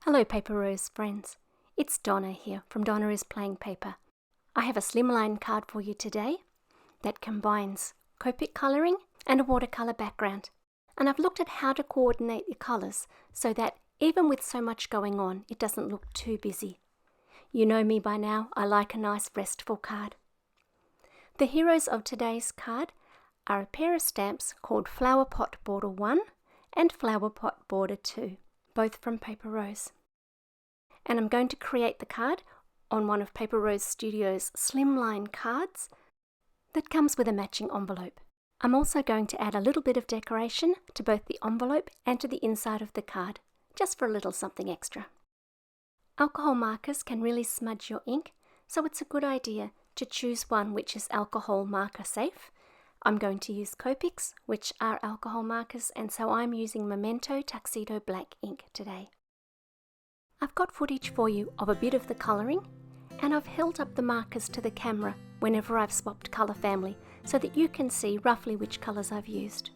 Hello Paper Rose friends, it's Donna here from Donna is Playing Paper. I have a Slimline card for you today that combines Copic colouring and a watercolour background. And I've looked at how to coordinate the colours so that even with so much going on, it doesn't look too busy. You know me by now, I like a nice restful card. The heroes of today's card are a pair of stamps called Flowerpot Border 1 and Flowerpot Border 2. Both from Paper Rose. And I'm going to create the card on one of Paper Rose Studio's Slimline cards that comes with a matching envelope. I'm also going to add a little bit of decoration to both the envelope and to the inside of the card, just for a little something extra. Alcohol markers can really smudge your ink, so it's a good idea to choose one which is alcohol marker safe. I'm going to use Copics, which are alcohol markers, and so I'm using Memento Tuxedo black ink today. I've got footage for you of a bit of the colouring, and I've held up the markers to the camera whenever I've swapped colour family so that you can see roughly which colours I've used.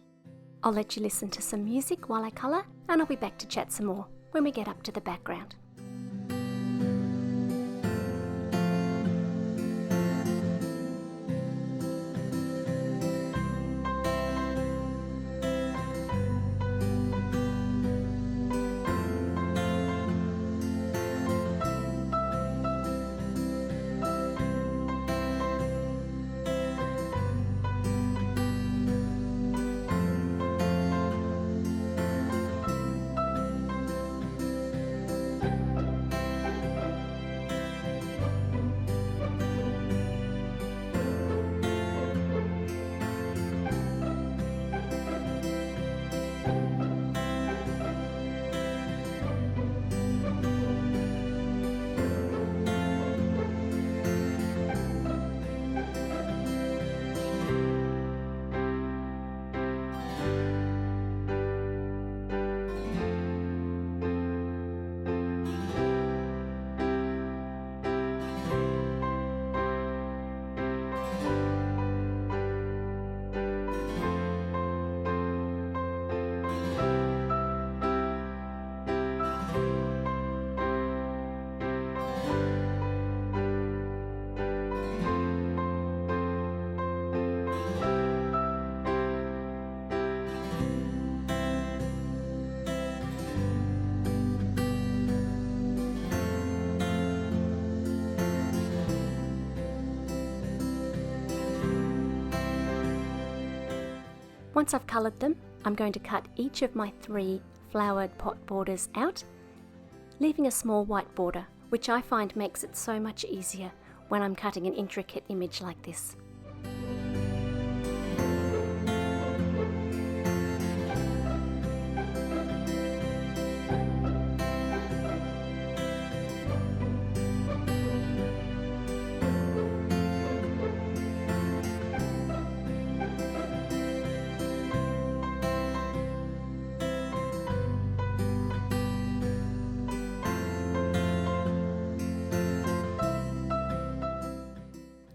I'll let you listen to some music while I colour, and I'll be back to chat some more when we get up to the background. Once I've coloured them, I'm going to cut each of my 3 flowered pot borders out, leaving a small white border, which I find makes it so much easier when I'm cutting an intricate image like this.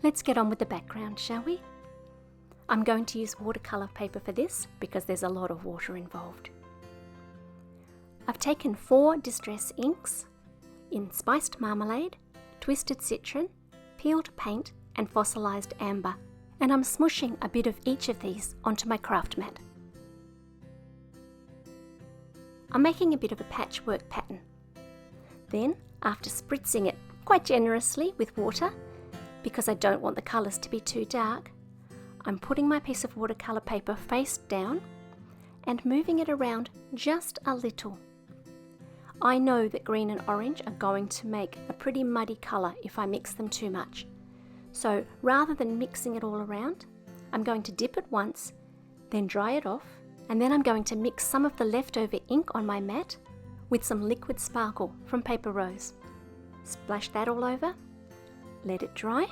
Let's get on with the background, shall we? I'm going to use watercolour paper for this because there's a lot of water involved. I've taken 4 distress inks in Spiced Marmalade, Twisted Citron, Peeled Paint and Fossilized Amber, and I'm smushing a bit of each of these onto my craft mat. I'm making a bit of a patchwork pattern. Then, after spritzing it quite generously with water, because I don't want the colours to be too dark, I'm putting my piece of watercolour paper face down and moving it around just a little. I know that green and orange are going to make a pretty muddy colour if I mix them too much. So rather than mixing it all around, I'm going to dip it once, then dry it off, and then I'm going to mix some of the leftover ink on my mat with some liquid sparkle from Paper Rose. Splash that all over. Let it dry,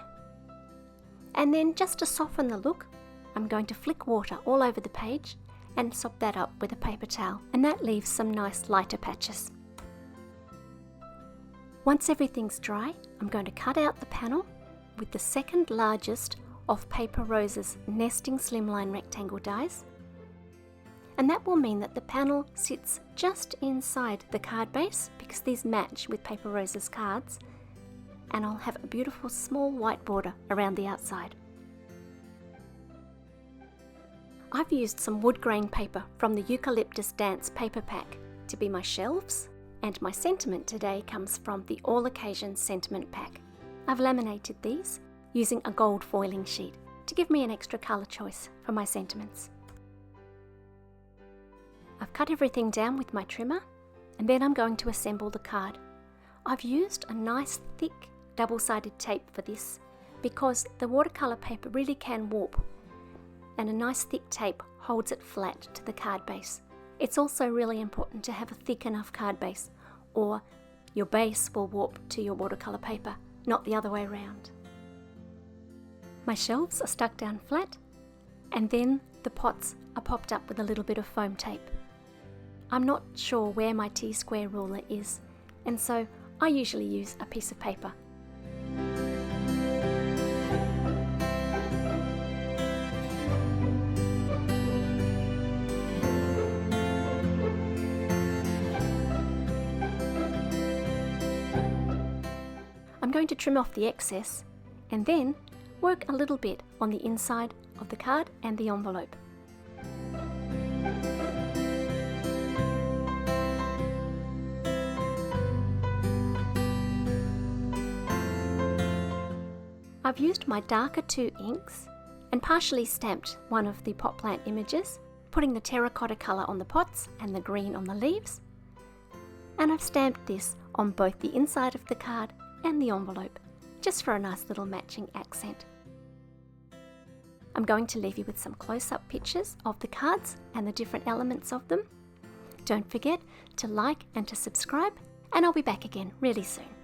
and then just to soften the look, I'm going to flick water all over the page and sop that up with a paper towel, and that leaves some nice lighter patches. Once everything's dry, I'm going to cut out the panel with the second largest of Paper Rose's nesting slimline rectangle dies, and that will mean that the panel sits just inside the card base because these match with Paper Rose's cards, and I'll have a beautiful small white border around the outside. I've used some wood grain paper from the Eucalyptus Dance paper pack to be my shelves, and my sentiment today comes from the All Occasions sentiment pack. I've laminated these using a gold foiling sheet to give me an extra colour choice for my sentiments. I've cut everything down with my trimmer, and then I'm going to assemble the card. I've used a nice thick double-sided tape for this because the watercolour paper really can warp, and a nice thick tape holds it flat to the card base. It's also really important to have a thick enough card base, or your base will warp to your watercolour paper, not the other way around. My shelves are stuck down flat, and then the pots are popped up with a little bit of foam tape. I'm not sure where my T-square ruler is, and so I usually use a piece of paper. I'm going to trim off the excess and then work a little bit on the inside of the card and the envelope. I've used my darker 2 inks and partially stamped one of the pot plant images, putting the terracotta colour on the pots and the green on the leaves, and I've stamped this on both the inside of the card and the envelope, just for a nice little matching accent. I'm going to leave you with some close-up pictures of the cards and the different elements of them. Don't forget to like and to subscribe, and I'll be back again really soon.